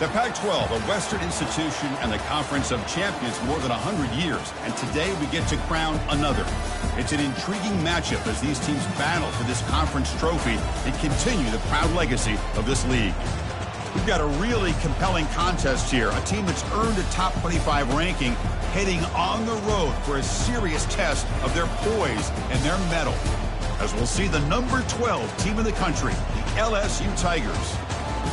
The Pac-12, a Western institution and the Conference of Champions more than 100 years. And today we get to crown another. It's an intriguing matchup as these teams battle for this conference trophy and continue the proud legacy of this league. We've got a really compelling contest here. A team that's earned a top 25 ranking heading on the road for a serious test of their poise and their mettle. As we'll see the number 12 team in the country, the LSU Tigers,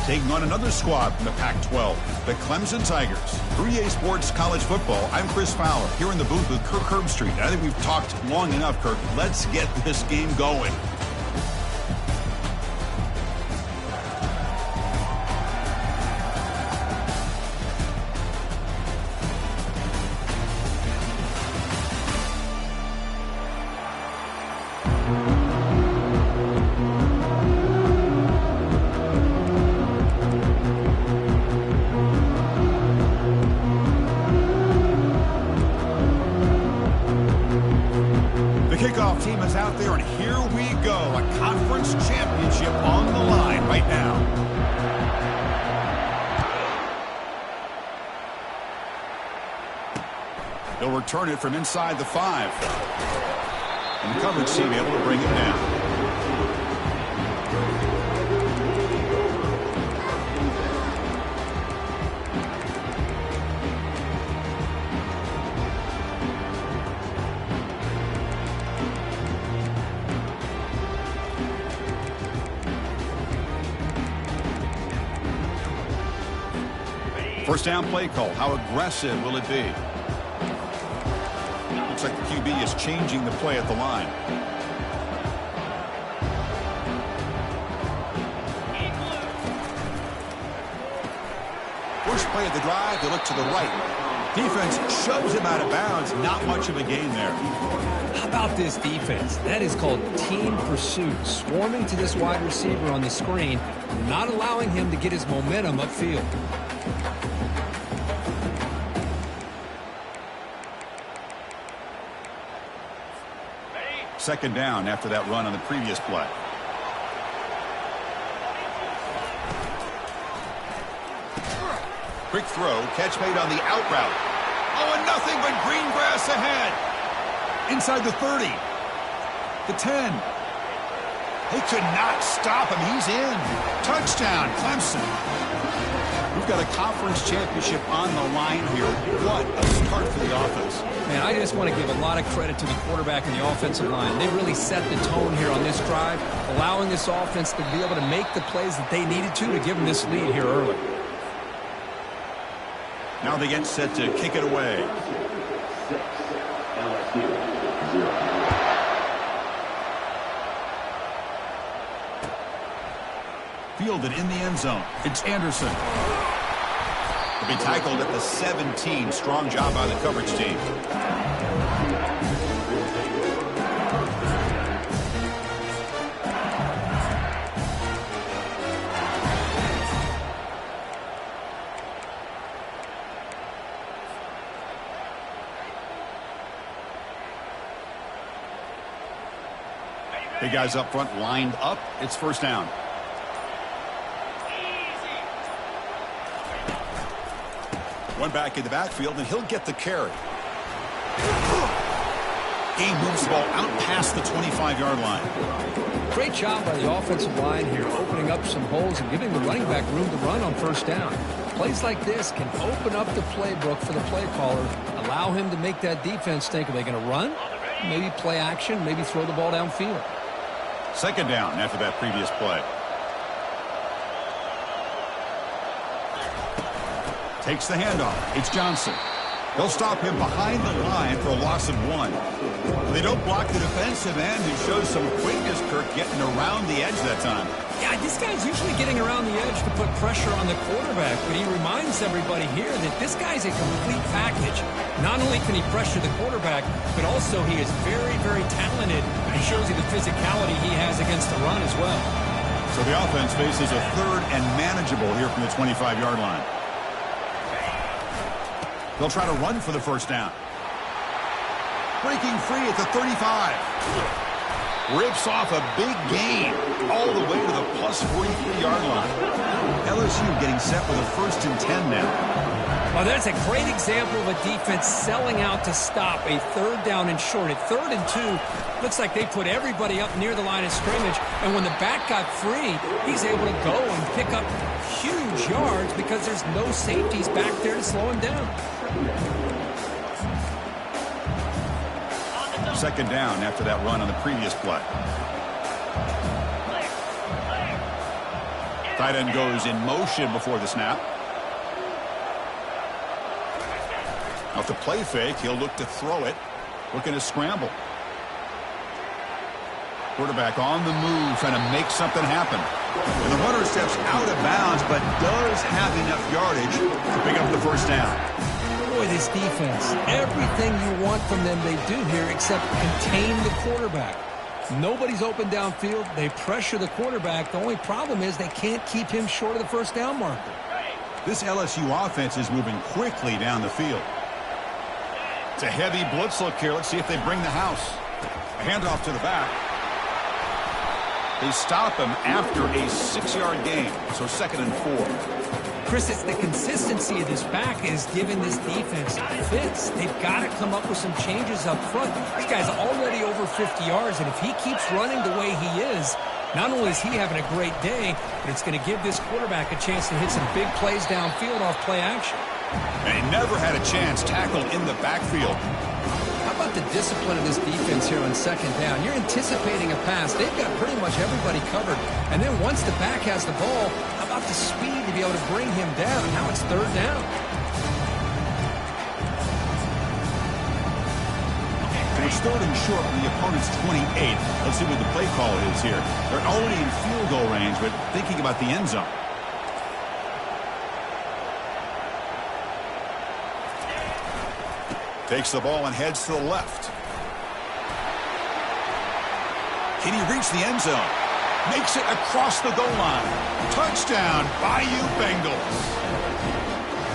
taking on another squad from the Pac-12, the Clemson Tigers. 3A Sports College Football, I'm Chris Fowler, here in the booth with Kirk Herbstreit. I think we've talked long enough, Kirk. Let's get this game going. Kickoff team is out there, and here we go. A conference championship on the line right now. They'll return it from inside the 5. And the coverage team able to bring it down. First down play call. How aggressive will it be? Looks like the QB is changing the play at the line. First play of the drive, they look to the right. Defense shoves him out of bounds. Not much of a gain there. How about this defense? That is called team pursuit. Swarming to this wide receiver on the screen, not allowing him to get his momentum upfield. Second down after that run on the previous play. Quick throw, catch made on the out route. Oh, and nothing but green grass ahead. Inside the 30. The 10. They could not stop him. He's in. Touchdown, Clemson. We've got a conference championship on the line here. What a start for the offense. Man, I just want to give a lot of credit to the quarterback and the offensive line. They really set the tone here on this drive, allowing this offense to be able to make the plays that they needed to give them this lead here early. Now they get set to kick it away. Fielded in the end zone. It's Anderson. He'll be tackled at the 17. Strong job by the coverage team. Big guys up front lined up. It's first down. One back in the backfield, and he'll get the carry. He moves the ball out past the 25-yard line. Great job by the offensive line here, opening up some holes and giving the running back room to run on first down. Plays like this can open up the playbook for the play caller, allow him to make that defense think, are they going to run? Maybe play action, maybe throw the ball downfield. Second down after that previous play. Takes the handoff. It's Johnson. They'll stop him behind the line for a loss of 1. They don't block the defensive end, who shows some quickness, Kirk, getting around the edge that time. Yeah, this guy's usually getting around the edge to put pressure on the quarterback, but he reminds everybody here that this guy's a complete package. Not only can he pressure the quarterback, but also he is very, very talented, and he shows you the physicality he has against the run as well. So the offense faces a third and manageable here from the 25-yard line. They'll try to run for the first down. Breaking free at the 35. rips off a big gain all the way to the plus 43-yard line. LSU getting set with a 1st and 10 now. Well, that's a great example of a defense selling out to stop a 3rd down and short. At 3rd and 2, looks like they put everybody up near the line of scrimmage, and when the back got free, he's able to go and pick up huge yards because there's no safeties back there to slow him down. 2nd down after that run on the previous play. Tight end goes in motion before the snap. Off the play fake, he'll look to throw it. Looking to scramble. Quarterback on the move, trying to make something happen. And the runner steps out of bounds, but does have enough yardage to pick up the 1st down. Boy, this defense, everything you want from them they do here except contain the quarterback. Nobody's open downfield. They pressure the quarterback. The only problem is they can't keep him short of the 1st down marker. This LSU offense is moving quickly down the field. It's a heavy blitz look here. Let's see if they bring the house. A handoff to the back. They stop him after a 6-yard gain, so 2nd and 4. Chris, it's the consistency of this back is giving this defense fits. They've got to come up with some changes up front. This guy's already over 50 yards, and if he keeps running the way he is, not only is he having a great day, but it's going to give this quarterback a chance to hit some big plays downfield off play action. And he never had a chance tackled in the backfield. How about the discipline of this defense here on 2nd down? You're anticipating a pass. They've got pretty much everybody covered. And then once the back has the ball, how about the speed to be able to bring him down? Now it's 3rd down. And it's 3rd and short from the opponent's 28. Let's see what the play call is here. They're already in field goal range, but thinking about the end zone. Takes the ball and heads to the left. Can he reach the end zone? Makes it across the goal line. Touchdown, Bayou Bengals.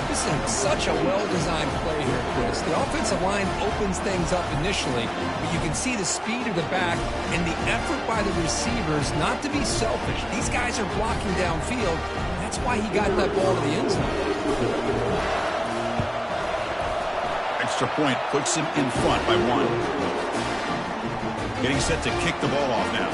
This is such a well-designed play here, Chris. The offensive line opens things up initially, but you can see the speed of the back and the effort by the receivers not to be selfish. These guys are blocking downfield. That's why he got that ball to the end zone. Extra point puts him in front by 1. Getting set to kick the ball off now.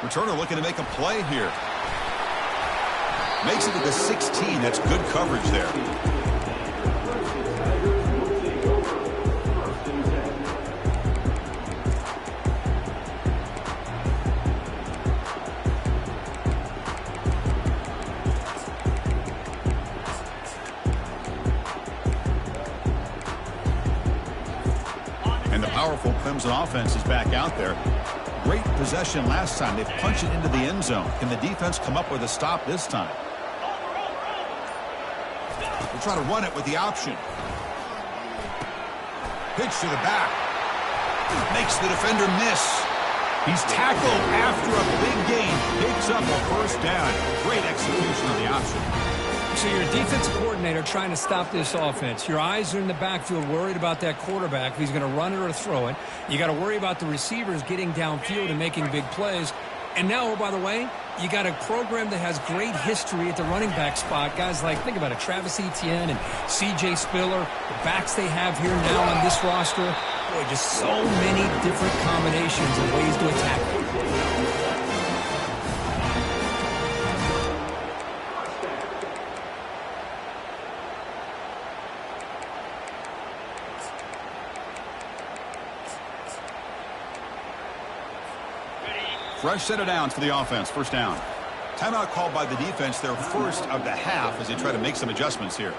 Returner looking to make a play here. Makes it to the 16. That's good coverage there. Powerful Clemson offense is back out there. Great possession last time. They punch it into the end zone. Can the defense come up with a stop this time? We'll try to run it with the option. Pitch to the back. Makes the defender miss. He's tackled after a big gain. Picks up a 1st down. Great execution on the option. So you're a defensive coordinator trying to stop this offense. Your eyes are in the backfield worried about that quarterback, if he's going to run it or throw it. You got to worry about the receivers getting downfield and making big plays. And now, oh, by the way, you got a program that has great history at the running back spot. Guys like, think about it, Travis Etienne and C.J. Spiller, the backs they have here now on this roster. Boy, just so many different combinations and ways to attack them. Fresh set of downs for the offense. 1st down. Timeout called by the defense, their 1st of the half, as they try to make some adjustments here.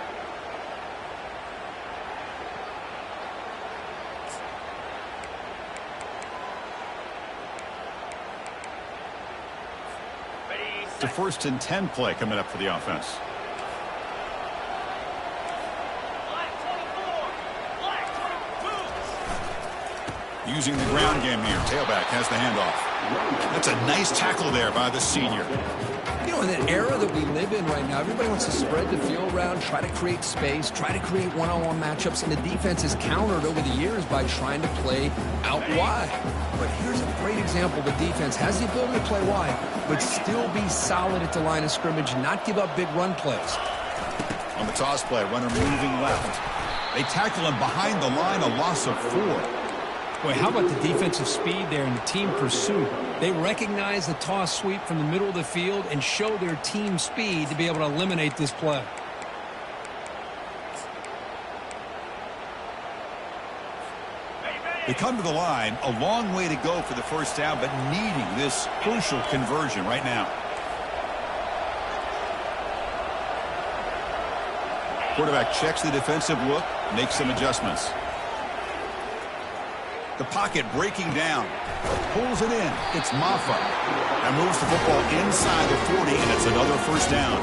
The 1st and 10 play coming up for the offense. Using the ground game here. Tailback has the handoff. That's a nice tackle there by the senior. You know, in an era that we live in right now, everybody wants to spread the field around, try to create space, try to create one-on-one matchups, and the defense is countered over the years by trying to play out wide. But here's a great example. The defense has the ability to play wide, but still be solid at the line of scrimmage, not give up big run plays. On the toss play, runner moving left. They tackle him behind the line, a loss of 4. Boy, how about the defensive speed there and the team pursuit? They recognize the toss sweep from the middle of the field and show their team speed to be able to eliminate this play. They come to the line, a long way to go for the first down, but needing this crucial conversion right now. Quarterback checks the defensive look, makes some adjustments. The pocket breaking down. Pulls it in. It's Maffa. And moves the football inside the 40, and it's another first down.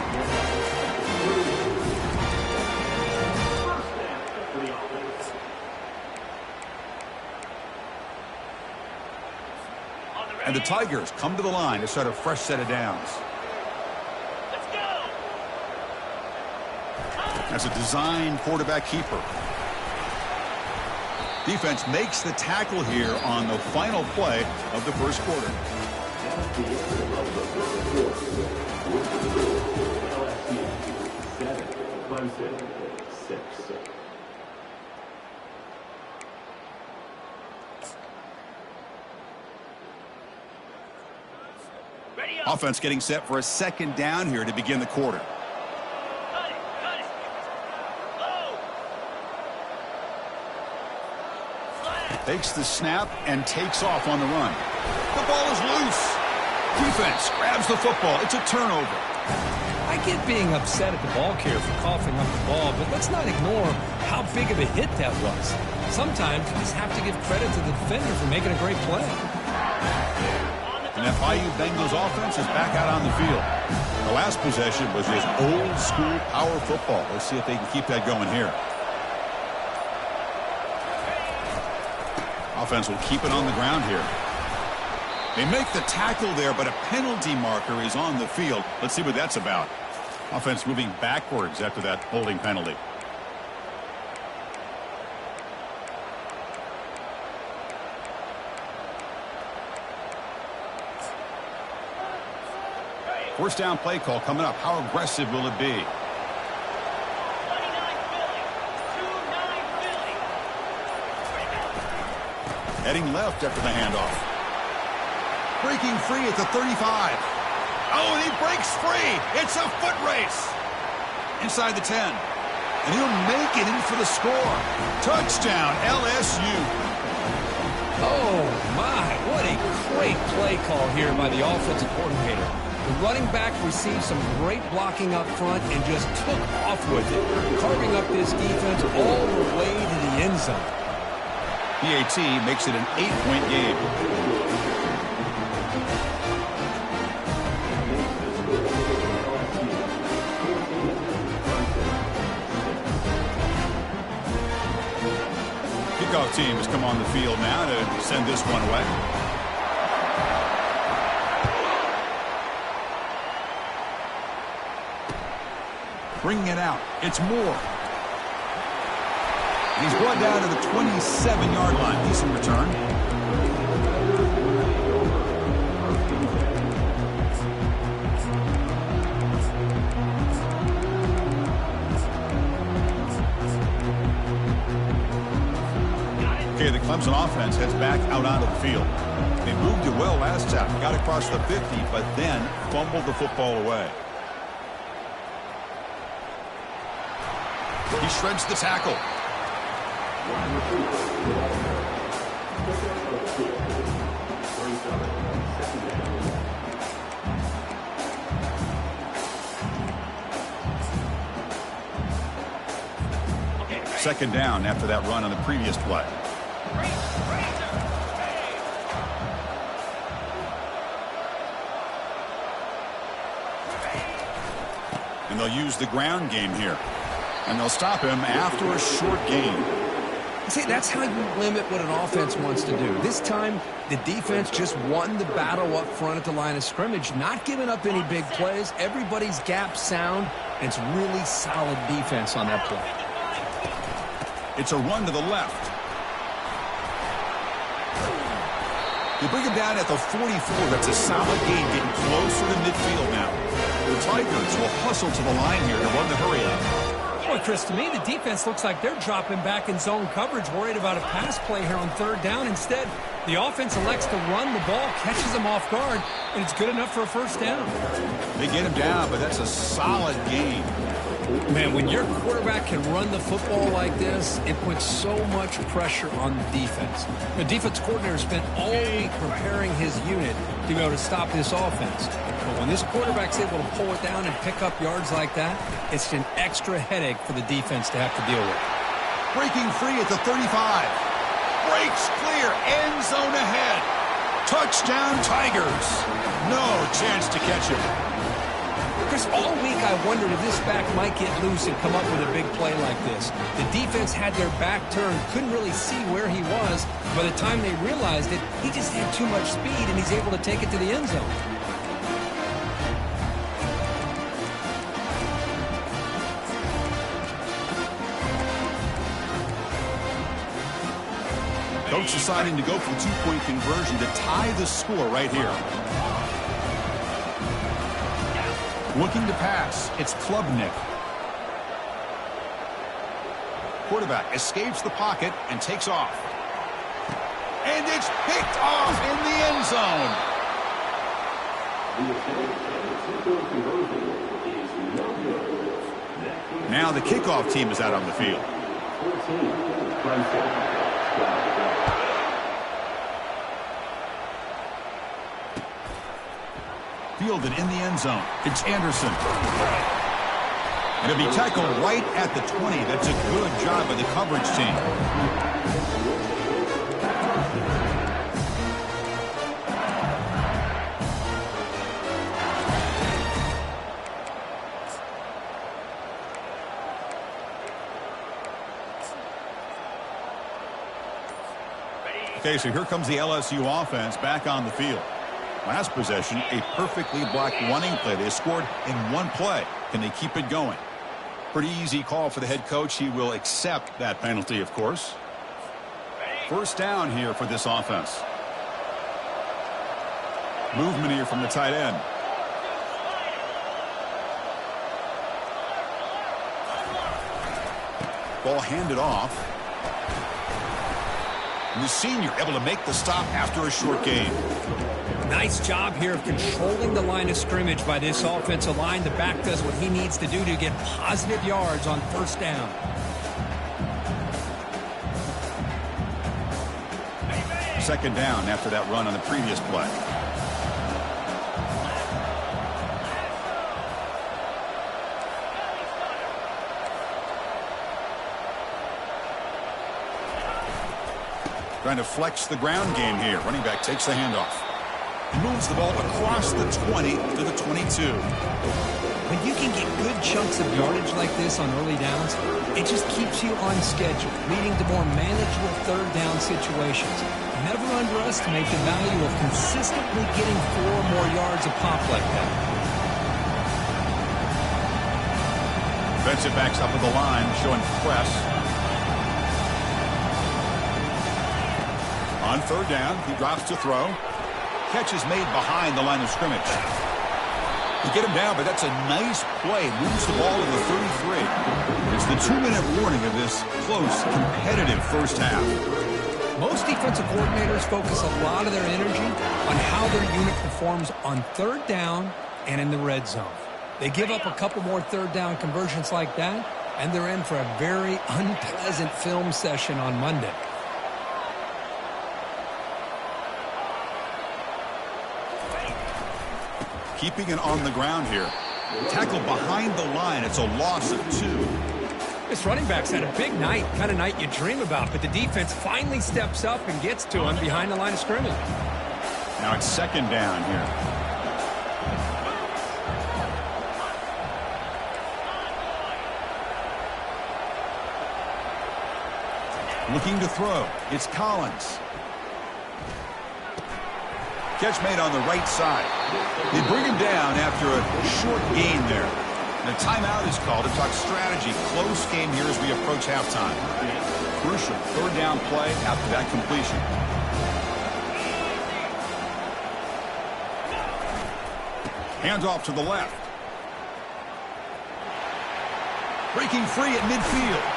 And the Tigers come to the line to start a fresh set of downs. That's a design quarterback keeper. Defense makes the tackle here on the final play of the first quarter. Offense getting set for a second down here to begin the quarter. Takes the snap and takes off on the run. The ball is loose. Defense grabs the football. It's a turnover. I get being upset at the ball carrier for coughing up the ball, but let's not ignore how big of a hit that was. Sometimes you just have to give credit to the defender for making a great play. And that Bayou Bengals offense is back out on the field. The last possession was just old school power football. Let's see if they can keep that going here. Offense will keep it on the ground here. They make the tackle there, but a penalty marker is on the field. Let's see what that's about. Offense moving backwards after that holding penalty. First down play call coming up. How aggressive will it be? Heading left after the handoff. Breaking free at the 35. Oh, and he breaks free. It's a foot race. Inside the 10. And he'll make it in for the score. Touchdown, LSU. Oh, my. What a great play call here by the offensive coordinator. The running back received some great blocking up front and just took off with it, carving up this defense all the way to the end zone. PAT makes it an 8-point game. Kickoff team has come on the field now to send this one away. Bringing it out. It's Moore. He's brought down to the 27-yard line. Decent return. Okay, the Clemson offense heads back out onto the field. They moved it well last time. Got across the 50, but then fumbled the football away. He shreds the tackle. Second down after that run on the previous play. And they'll use the ground game here. And they'll stop him after a short gain. See, that's how you limit what an offense wants to do. This time, the defense just won the battle up front at the line of scrimmage, not giving up any big plays. Everybody's gap sound, and it's really solid defense on that play. It's a run to the left. You bring him down at the 44. That's a solid gain, getting closer to midfield now. The Tigers will hustle to the line here to run the hurry up. Boy, Chris, to me, the defense looks like they're dropping back in zone coverage, worried about a pass play here on third down. Instead, the offense elects to run the ball, catches them off guard, and it's good enough for a first down. They get him down, but that's a solid gain. Man, when your quarterback can run the football like this, it puts so much pressure on the defense. The defense coordinator spent all week preparing his unit to be able to stop this offense. But when this quarterback's able to pull it down and pick up yards like that, it's an extra headache for the defense to have to deal with. Breaking free at the 35. Breaks clear. End zone ahead. Touchdown, Tigers. No chance to catch him. Chris, all week I wondered if this back might get loose and come up with a big play like this. The defense had their back turned, couldn't really see where he was. By the time they realized it, he just had too much speed, and he's able to take it to the end zone. Coach deciding to go for the two-point conversion to tie the score right here. Looking to pass. It's Klubnik. Quarterback escapes the pocket and takes off. And it's picked off in the end zone. Now the kickoff team is out on the field. Fielded in the end zone. It's Anderson. And it'll be tackled right at the 20. That's a good job by the coverage team. Okay, so here comes the LSU offense back on the field. Last possession, a perfectly blocked running play. They scored in one play. Can they keep it going? Pretty easy call for the head coach. He will accept that penalty, of course. First down here for this offense. Movement here from the tight end. Ball handed off. And the senior able to make the stop after a short gain. Nice job here of controlling the line of scrimmage by this offensive line. The back does what he needs to do to get positive yards on first down. Second down after that run on the previous play. Trying to flex the ground game here. Running back takes the handoff. He moves the ball across the 20 to the 22. When you can get good chunks of yardage like this on early downs, it just keeps you on schedule, leading to more manageable third down situations. Never underestimate the value of consistently getting 4 more yards a pop like that. Defensive backs up at the line, showing press. On third down, he drops to throw. Catch is made behind the line of scrimmage. You get him down, but that's a nice play. Moves the ball to the 33. It's the 2-minute warning of this close, competitive first half. Most defensive coordinators focus a lot of their energy on how their unit performs on third down and in the red zone. They give up a couple more third down conversions like that, and they're in for a very unpleasant film session on Monday. Keeping it on the ground here. Tackle behind the line. It's a loss of 2. This running back's had a big night, kind of night you dream about, but the defense finally steps up and gets to him behind the line of scrimmage. Now it's second down here. Looking to throw. It's Collins. Catch made on the right side. They bring him down after a short gain there. And a timeout is called to talk strategy. Close game here as we approach halftime. Crucial third down play after that completion. Hands off to the left. Breaking free at midfield.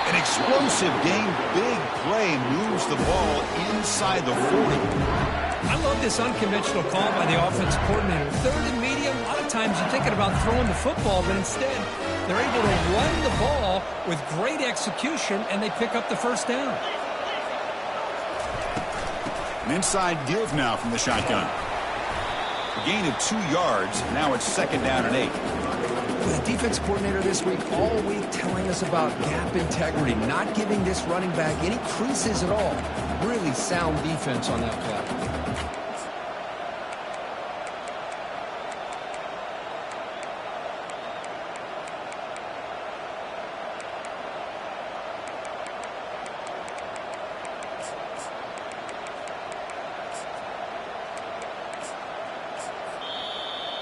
An explosive gain, big play, moves the ball inside the 40. I love this unconventional call by the offense coordinator. Third and medium, a lot of times you're thinking about throwing the football, but instead they're able to run the ball with great execution, and they pick up the first down. An inside give now from the shotgun. A gain of 2 yards. Now it's 2nd down and 8. The defense coordinator this week all week telling us about gap integrity, not giving this running back any creases at all. Really sound defense on that play.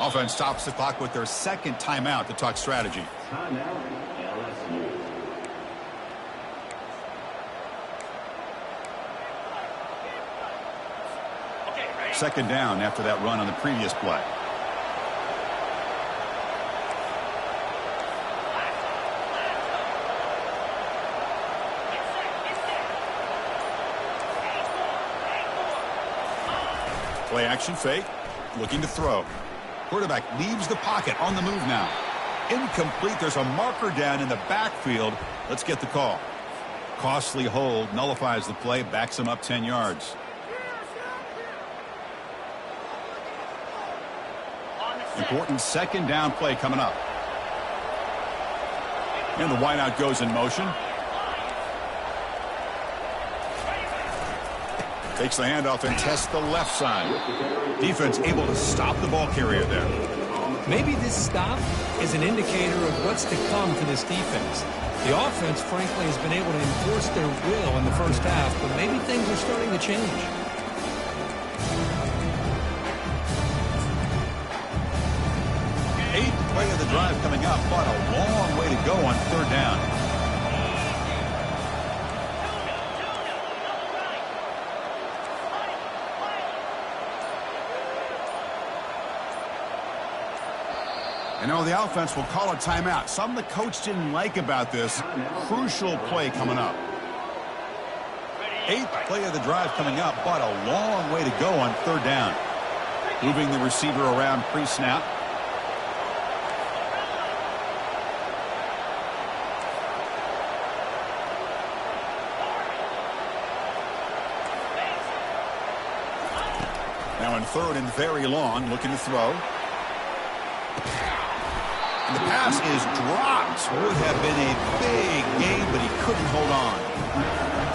Offense stops the clock with their 2nd timeout to talk strategy. Timeout, LSU. Second down after that run on the previous play. Play action fake. Looking to throw. Quarterback leaves the pocket on the move now. Incomplete. There's a marker down in the backfield. Let's get the call. Costly hold. Nullifies the play. Backs him up 10 yards. Important 2nd down play coming up. And the wideout goes in motion. Takes the handoff and tests the left side. Defense able to stop the ball carrier there. Maybe this stop is an indicator of what's to come for this defense. The offense, frankly, has been able to enforce their will in the first half, but maybe things are starting to change. Eighth play of the drive coming up, but a long way to go on 3rd down. And now the offense will call a timeout. Something the coach didn't like about this. Crucial play coming up. 8th play of the drive coming up, but a long way to go on 3rd down. Moving the receiver around pre-snap. Now in 3rd and very long, looking to throw. And the pass is dropped. Would have been a big game, but he couldn't hold on.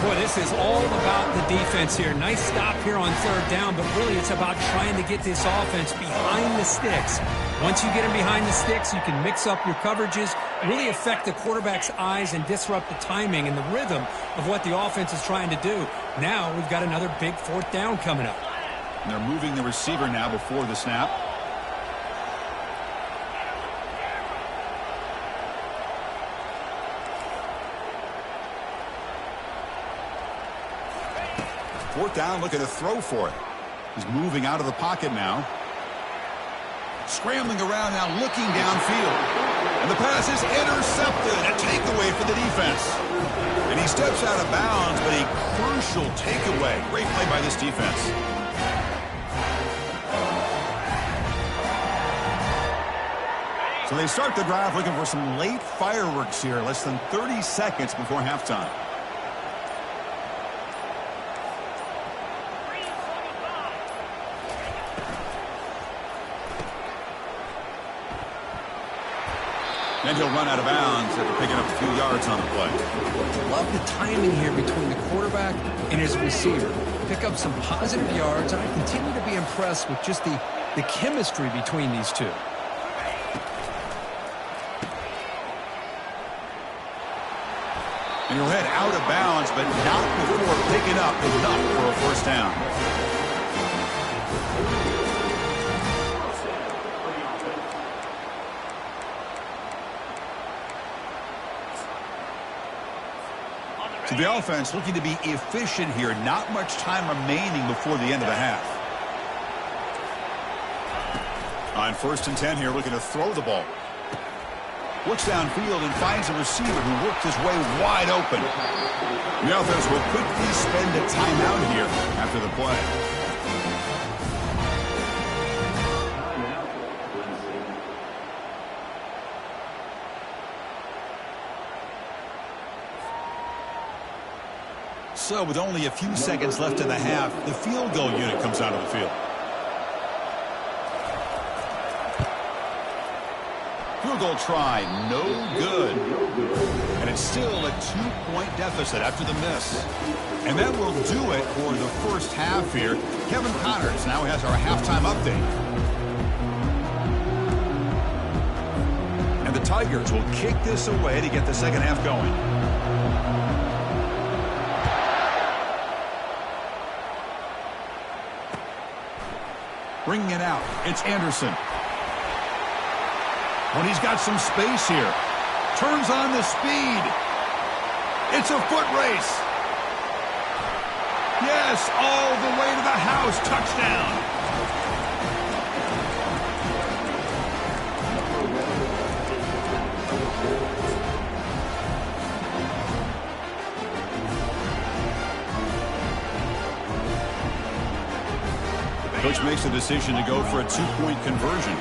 Boy, this is all about the defense here. Nice stop here on 3rd down, but really it's about trying to get this offense behind the sticks. Once you get them behind the sticks, you can mix up your coverages, really affect the quarterback's eyes and disrupt the timing and the rhythm of what the offense is trying to do. Now we've got another big 4th down coming up. And they're moving the receiver now before the snap. Fourth down, looking to throw for it. He's moving out of the pocket now. Scrambling around now, looking downfield. And the pass is intercepted. A takeaway for the defense. And he steps out of bounds, but a crucial takeaway. Great play by this defense. So they start the drive looking for some late fireworks here. Less than 30 seconds before halftime. And he'll run out of bounds after picking up a few yards on the play. Love the timing here between the quarterback and his receiver. Pick up some positive yards, and I continue to be impressed with just the chemistry between these two. And he'll head out of bounds, but not before picking up enough for a first down. So the offense looking to be efficient here. Not much time remaining before the end of the half. On 1st and 10 here, looking to throw the ball. Looks downfield and finds a receiver who worked his way wide open. The offense will quickly spend a timeout here after the play. So with only a few seconds left in the half, the field goal unit comes out of the field. Field goal try, no good. And it's still a 2-point deficit after the miss. And that will do it for the first half here. Kevin Connors now has our halftime update. And the Tigers will kick this away to get the second half going. Bringing it out, it's Anderson. When he's got some space here. Turns on the speed. It's a foot race. Yes, all the way to the house. Touchdown. Coach makes the decision to go for a 2-point conversion.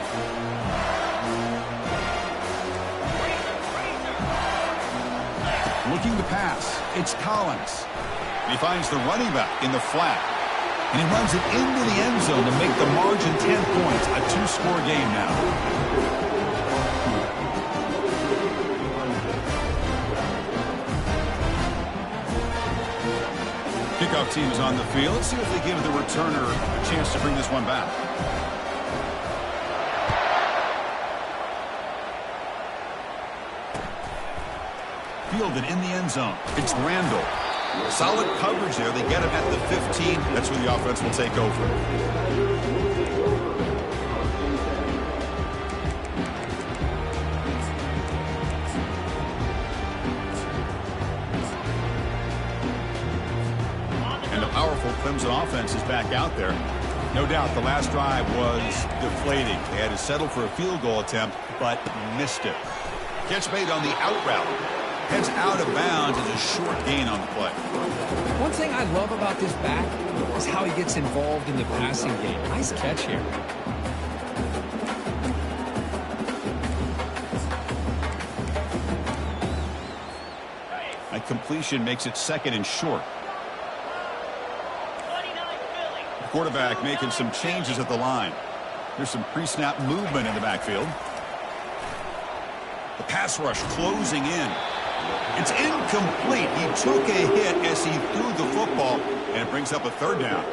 Looking to pass. It's Collins. He finds the running back in the flat. And he runs it into the end zone to make the margin 10 points. A 2-score game now. Kickoff team is on the field. Let's see if they give the returner a chance to bring this one back. Fielded in the end zone. It's Randall. Solid coverage there. They get him at the 15. That's where the offense will take over. And the powerful Clemson offense is back out there. No doubt the last drive was deflating. They had to settle for a field goal attempt, but missed it. Catch made on the out route. Heads out of bounds as a short gain on the play. One thing I love about this back is how he gets involved in the passing game. Nice catch here. A completion makes it 2nd and short. The quarterback making some changes at the line. There's some pre-snap movement in the backfield. The pass rush closing in. It's incomplete. He took a hit as he threw the football, and it brings up a 3rd down.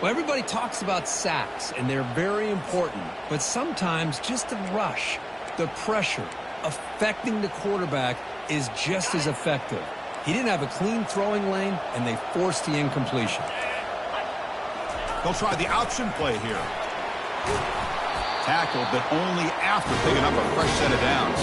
Well, everybody talks about sacks, and they're very important. But sometimes just the rush, the pressure, affecting the quarterback is just as effective. He didn't have a clean throwing lane, and they forced the incompletion. They'll try the option play here. Tackled, but only after picking up a fresh set of downs.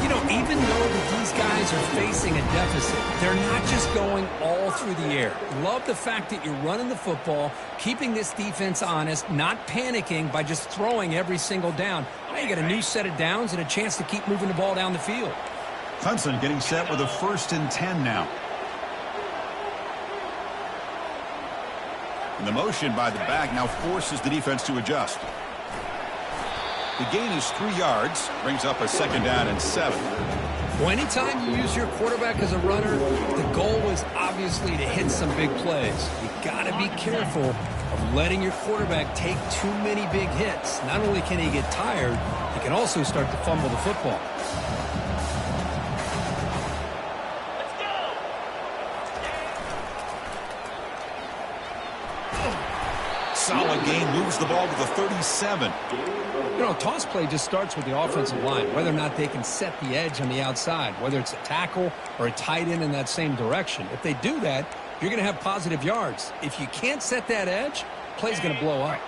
You know, even though that these guys are facing a deficit, they're not just going all through the air. Love the fact that you're running the football, keeping this defense honest, not panicking by just throwing every single down. Now you got a new set of downs and a chance to keep moving the ball down the field. Clemson getting set with a 1st and 10 now. And the motion by the back now forces the defense to adjust. The gain is 3 yards, brings up a 2nd down and 7. Well, anytime you use your quarterback as a runner, the goal is obviously to hit some big plays. You got to be careful of letting your quarterback take too many big hits. Not only can he get tired, he can also start to fumble the football. solid gain, moves the ball to the 37. You know, toss play just starts with the offensive line, whether or not they can set the edge on the outside, whether it's a tackle or a tight end in that same direction. If they do that, you're going to have positive yards. If you can't set that edge, play's going to blow up.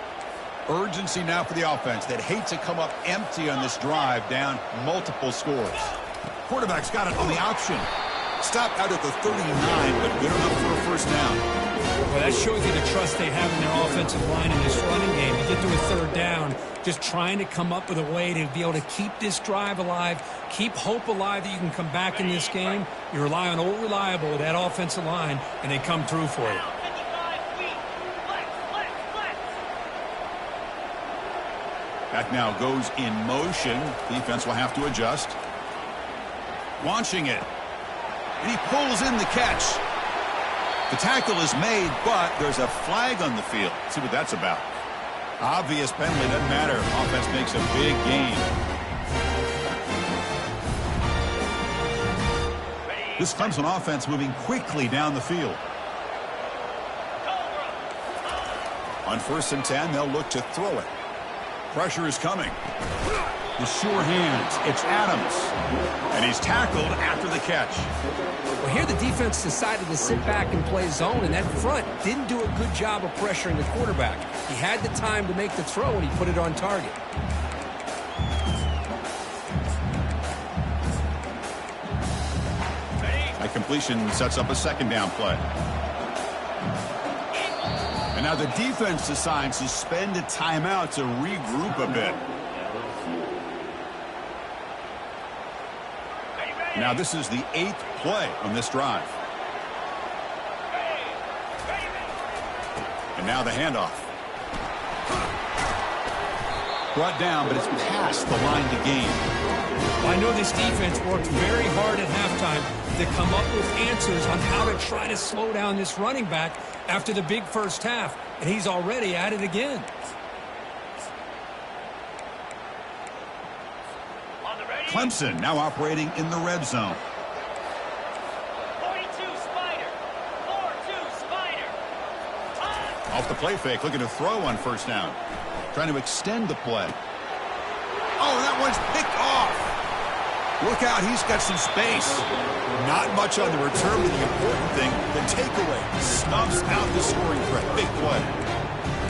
Urgency now for the offense that hate to come up empty on this drive, down multiple scores. Quarterback's got it on the option. Stopped out at the 39, but good enough for a first down. Well, that shows you the trust they have in their offensive line in this running game. You get to a third down, just trying to come up with a way to be able to keep this drive alive, keep hope alive that you can come back in this game. You rely on old reliable with that offensive line, and they come through for you. Back now goes in motion. Defense will have to adjust. Launching it. And he pulls in the catch. The tackle is made, but there's a flag on the field. Let's see what that's about. Obvious penalty, doesn't matter. Offense makes a big gain. This Clemson offense moving quickly down the field. On 1st and 10, they'll look to throw it. Pressure is coming. The sure hands. It's Adams. And he's tackled after the catch. Well, here the defense decided to sit back and play zone, and that front didn't do a good job of pressuring the quarterback. He had the time to make the throw, and he put it on target. That completion sets up a second down play. And now the defense decides to spend a timeout to regroup a bit. Now this is the 8th play on this drive. And now the handoff. Brought down, but it's past the line to gain. Well, I know this defense worked very hard at halftime to come up with answers on how to try to slow down this running back after the big first half, and he's already at it again. Clemson now operating in the red zone. 42 Spider. 4-2 Spider. Off the play fake, looking to throw on first down. Trying to extend the play. Oh, that one's picked off. Look out, he's got some space. Not much on the return, but the important thing, the takeaway. Snuffs out the scoring threat. Big play.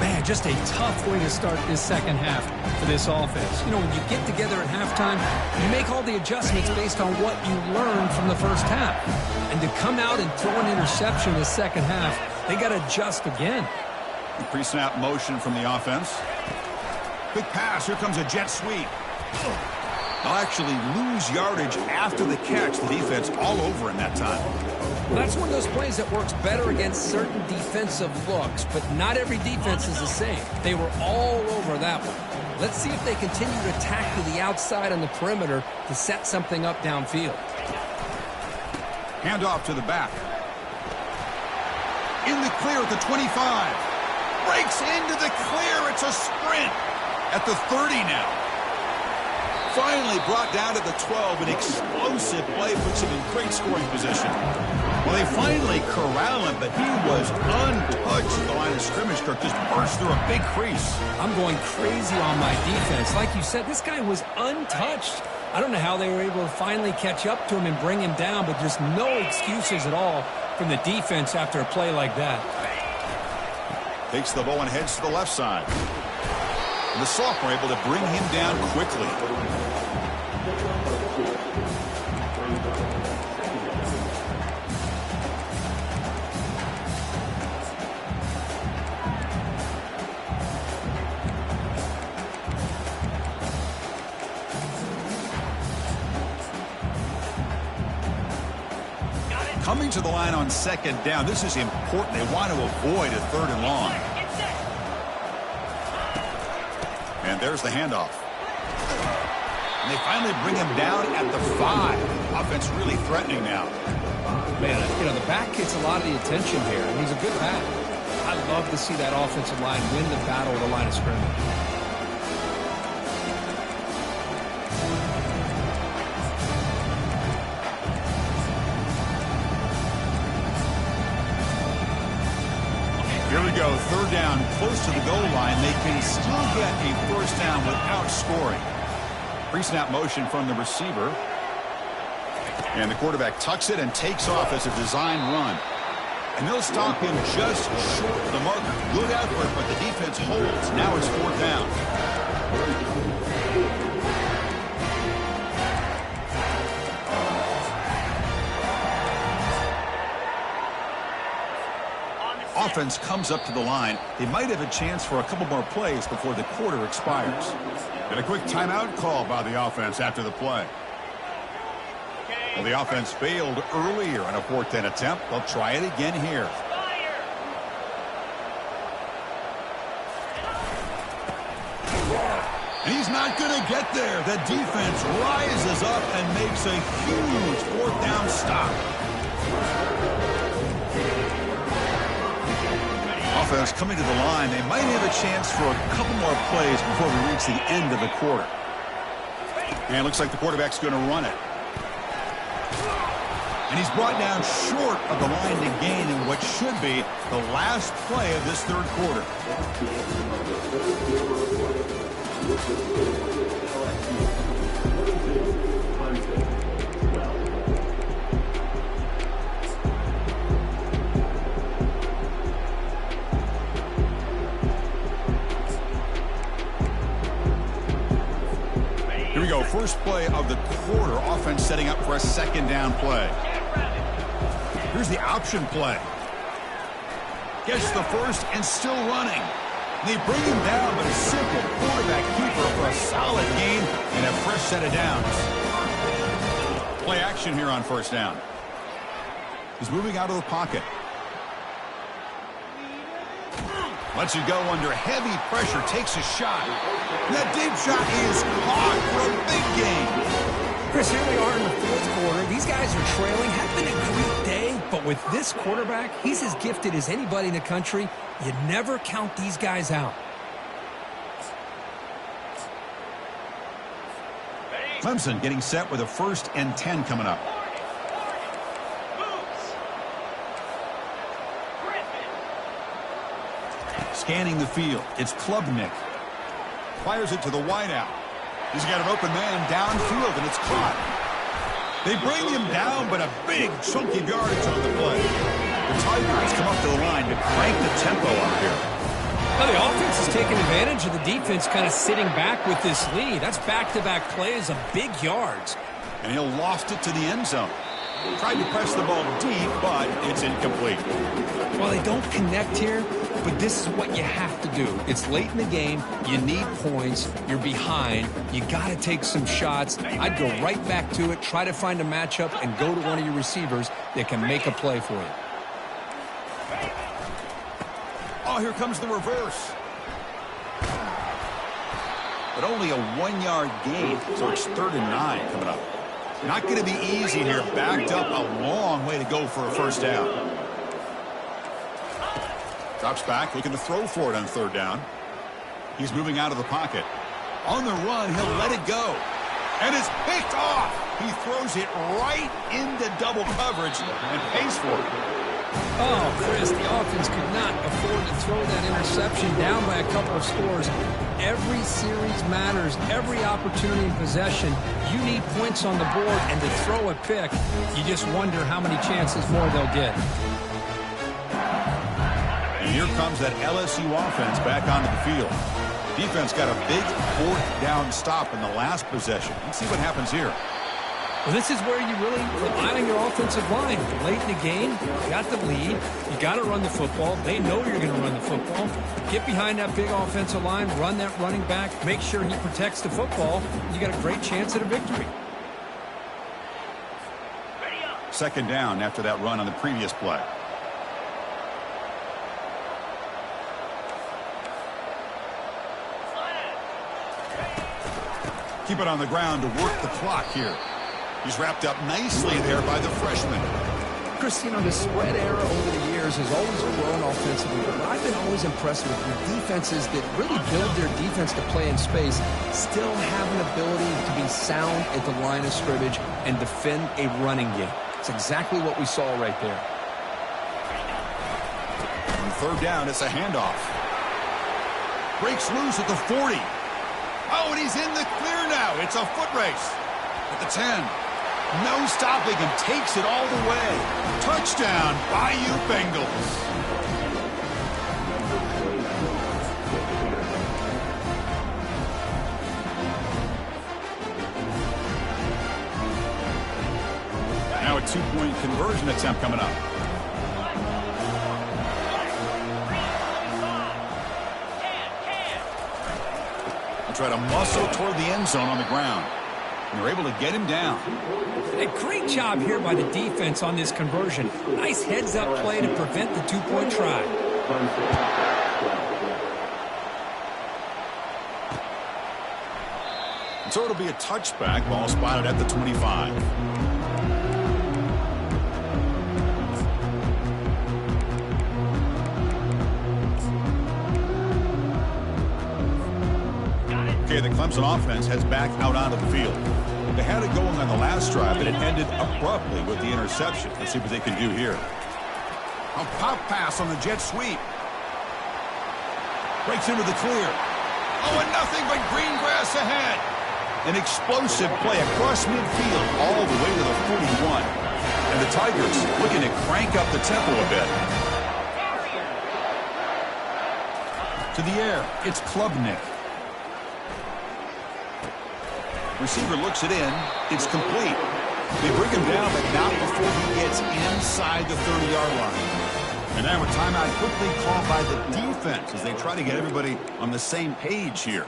Man, just a tough way to start this second half for this offense. You know, when you get together at halftime, you make all the adjustments based on what you learned from the first half. And to come out and throw an interception in the second half, they got to adjust again. The pre-snap motion from the offense. Quick pass. Here comes a jet sweep. They'll actually lose yardage after the catch. The defense all over in that time. Well, that's one of those plays that works better against certain defensive looks, but not every defense is the same. They were all over that one. Let's see if they continue to attack to the outside on the perimeter to set something up downfield. Handoff to the back. In the clear at the 25. Breaks into the clear. It's a sprint at the 30 now. Finally brought down to the 12. An explosive play puts him in great scoring position. Well, they finally corral him, but he was untouched at the line of scrimmage. Kirk just burst through a big crease. I'm going crazy on my defense. Like you said, this guy was untouched. I don't know how they were able to finally catch up to him and bring him down, but just no excuses at all from the defense after a play like that. Takes the ball and heads to the left side. And the sophomore able to bring him down quickly. Coming to the line on second down. This is important. They want to avoid a third and long. And there's the handoff. And they finally bring him down at the 5. Offense really threatening now. Man, you know, the back gets a lot of the attention here, and he's a good back. I love to see that offensive line win the battle at the line of scrimmage. Here we go, third down, close to the goal line. They can still get a first down without scoring. Pre-snap motion from the receiver. And the quarterback tucks it and takes off as a design run. And they'll stop him just short of the marker. Good effort, but the defense holds. Now it's fourth down. Offense comes up to the line. They might have a chance for a couple more plays before the quarter expires. And a quick timeout call by the offense after the play. Well, the offense failed earlier in a fourth down attempt. They'll try it again here. And he's not going to get there. The defense rises up and makes a huge fourth down stop. Offense coming to the line. They might have a chance for a couple more plays before we reach the end of the quarter. And it looks like the quarterback's going to run it. And he's brought down short of the line to gain in what should be the last play of this third quarter. Here we go, first play of the quarter. Offense setting up for a second down play. Here's the option play. Gets the first and still running. And they bring him down, but a simple quarterback keeper for a solid gain and a fresh set of downs. Play action here on first down. He's moving out of the pocket. Lets it go under heavy pressure, takes a shot. That deep shot is caught for a big gain. Chris, here we are in the fourth quarter. These guys are trailing. Have been a great day, but with this quarterback, he's as gifted as anybody in the country. You never count these guys out. Clemson getting set with a 1st and 10 coming up. Scanning the field. It's Klubnik. Fires it to the wideout. He's got an open man downfield, and it's caught. They bring him down, but a big chunky yardage on the play. The Tigers come up to the line to crank the tempo up here. Well, the offense is taking advantage of the defense kind of sitting back with this lead. That's back-to-back plays of big yards. And he'll loft it to the end zone. Tried to press the ball deep, but it's incomplete. Well, they don't connect here, but this is what you have to do. It's late in the game. You need points. You're behind. You got to take some shots. I'd go right back to it, try to find a matchup, and go to one of your receivers that can make a play for you. Oh, here comes the reverse. But only a 1-yard gain, so it's 3rd and 9 coming up. Not going to be easy here. Backed up a long way to go for a first down. Drops back, looking to throw for it on 3rd down. He's moving out of the pocket. On the run, he'll let it go. And it's picked off. He throws it right into double coverage and pays for it. Oh, Chris, the offense could not afford to throw that interception down by a couple of scores. Every series matters. Every opportunity in possession. You need points on the board, and to throw a pick, you just wonder how many chances more they'll get. And here comes that LSU offense back onto the field. Defense got a big 4th down stop in the last possession. Let's see what happens here. Well, this is where you really rely on your offensive line. Late in the game, you got the lead. You got to run the football. They know you're going to run the football. Get behind that big offensive line, run that running back, make sure he protects the football. You got a great chance at a victory. 2nd down after that run on the previous play. Keep it on the ground to work the clock here. He's wrapped up nicely there by the freshman. Chris, you know, the spread era over the years has always grown offensively, but I've been always impressed with defenses that really build their defense to play in space, still have an ability to be sound at the line of scrimmage and defend a running game. It's exactly what we saw right there. third down, it's a handoff. Breaks loose at the 40. Oh, and he's in the clear now. It's a foot race. At the 10. No stopping him. Takes it all the way. Touchdown, Bayou Bengals. Now a two-point conversion attempt coming up. Try to muscle toward the end zone on the ground. And they're able to get him down. A great job here by the defense on this conversion. Nice heads-up play to prevent the two-point try. And so it'll be a touchback. Ball spotted at the 25. Okay, the Clemson offense heads back out onto the field. They had it going on the last drive, but it ended abruptly with the interception. Let's see what they can do here. A pop pass on the jet sweep. Breaks into the clear. Oh, and nothing but green grass ahead. An explosive play across midfield all the way to the 41. And the Tigers looking to crank up the tempo a bit. To the air, it's Klubnik. Receiver looks it in. It's complete. They bring him down, but not before he gets inside the 30-yard line. And now a timeout quickly called by the defense as they try to get everybody on the same page here.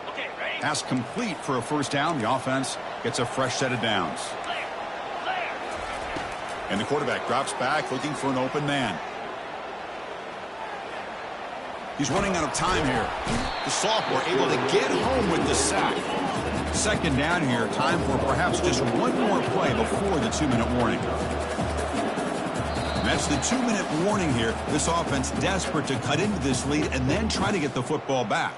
Okay, ready? Pass complete for a first down. The offense gets a fresh set of downs. And the quarterback drops back looking for an open man. He's running out of time here. The sophomore able to get home with the sack. Second down here. Time for perhaps just one more play before the 2-minute warning. And that's the 2-minute warning here. This offense desperate to cut into this lead and then try to get the football back.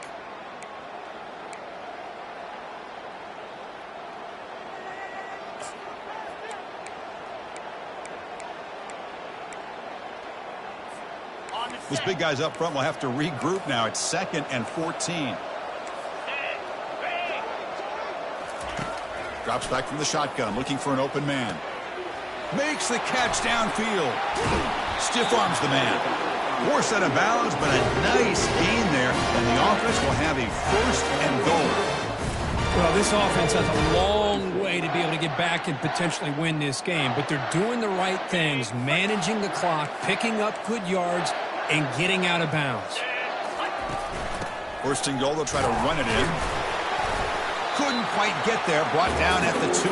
This big guy's up front will have to regroup now. It's 2nd and 14. Drops back from the shotgun, looking for an open man. Makes the catch downfield. Stiff arms the man. Forced out of bounds, but a nice gain there. And the offense will have a 1st and goal. Well, this offense has a long way to be able to get back and potentially win this game. But they're doing the right things, managing the clock, picking up good yards, and getting out of bounds. 1st and goal, they'll try to run it in. Couldn't quite get there, brought down at the 2.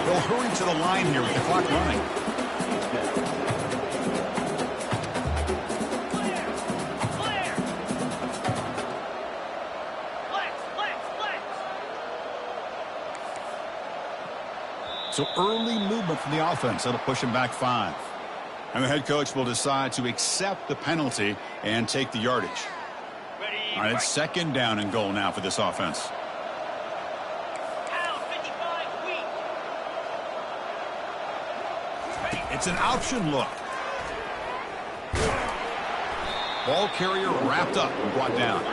They'll hurry to the line here with the clock running. So early movement from the offense. That'll push him back 5. And the head coach will decide to accept the penalty and take the yardage. All right, it's 2nd down and goal now for this offense. It's an option look. Ball carrier wrapped up and brought down.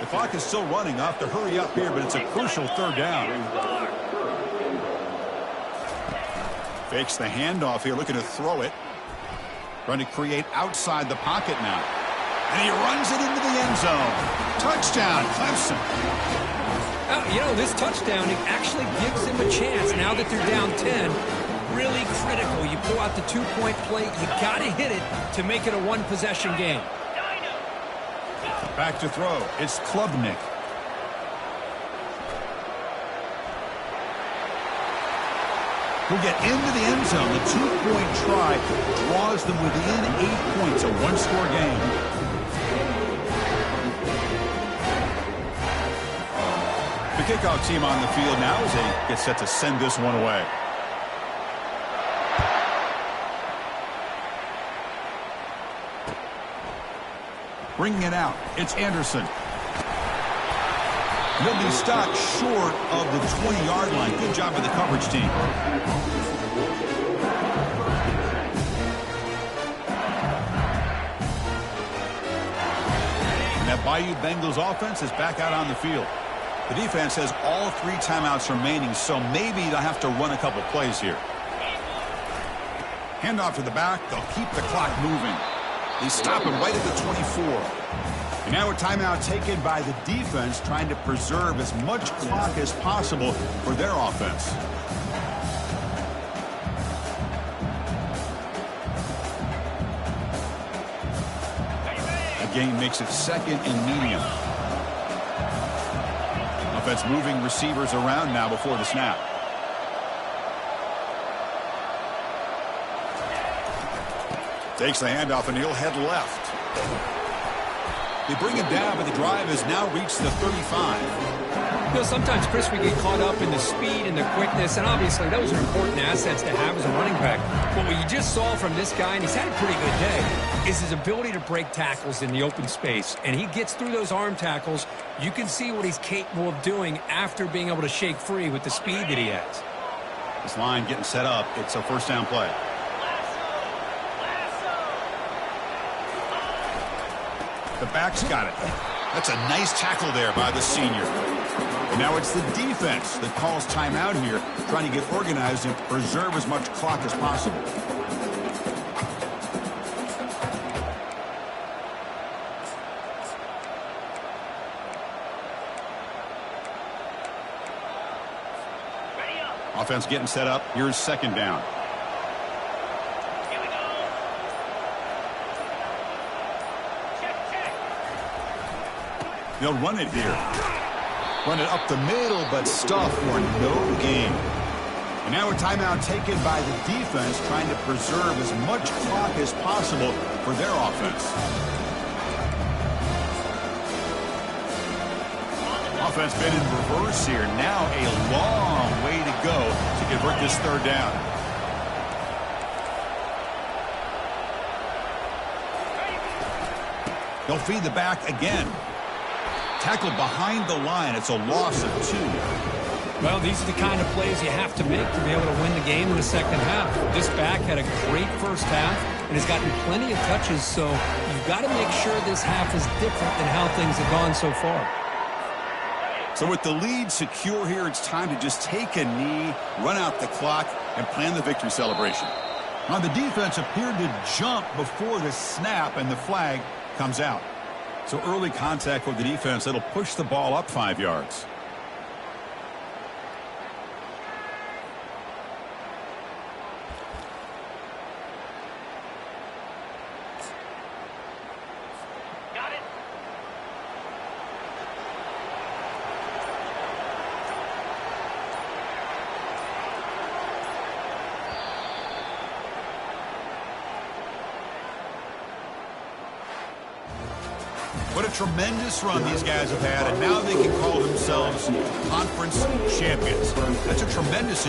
The clock is still running. Off to hurry up here, but it's a crucial 3rd down. Fakes the handoff here, looking to throw it. Trying to create outside the pocket now. And he runs it into the end zone. Touchdown, Clemson. You know, this touchdown, it actually gives them a chance now that they're down 10. Really critical. You pull out the 2-point play. You got to hit it to make it a 1-possession game. Back to throw. It's Klubnik. Will get into the end zone. The 2-point try draws them within 8 points, a 1-score game. The kickoff team on the field now as they get set to send this one away. Bringing it out, it's Anderson. He'll be stopped short of the 20-yard line. Good job by the coverage team. And that Bayou Bengals offense is back out on the field. The defense has all 3 timeouts remaining, so maybe they'll have to run a couple plays here. Handoff to the back. They'll keep the clock moving. They stop him right at the 24. And now a timeout taken by the defense, trying to preserve as much clock as possible for their offense. The game makes it 2nd and medium. Offense moving receivers around now before the snap. Takes the handoff and he'll head left. They bring him down, but the drive has now reached the 35. You know, sometimes, Chris, we get caught up in the speed and the quickness, and obviously those are important assets to have as a running back. But what you just saw from this guy, and he's had a pretty good day, is his ability to break tackles in the open space. And he gets through those arm tackles. You can see what he's capable of doing after being able to shake free with the speed that he has. This line getting set up. It's a first down play. The back's got it. That's a nice tackle there by the senior. And now it's the defense that calls timeout here, trying to get organized and preserve as much clock as possible. Offense getting set up. Here's 2nd down. They'll run it here. Run it up the middle, but stuff for no gain. And now a timeout taken by the defense, trying to preserve as much clock as possible for their offense. Offense been in reverse here. Now a long way to go to convert this 3rd down. They'll feed the back again. Tackled behind the line. It's a loss of 2. Well, these are the kind of plays you have to make to be able to win the game in the second half. This back had a great first half and has gotten plenty of touches, so you've got to make sure this half is different than how things have gone so far. So with the lead secure here, it's time to just take a knee, run out the clock, and plan the victory celebration. Now, the defense appeared to jump before the snap, and the flag comes out. So early contact with the defense, that'll push the ball up 5 yards. Got it. What a tremendous run these guys have had, and now they can call themselves conference champions. That's a tremendous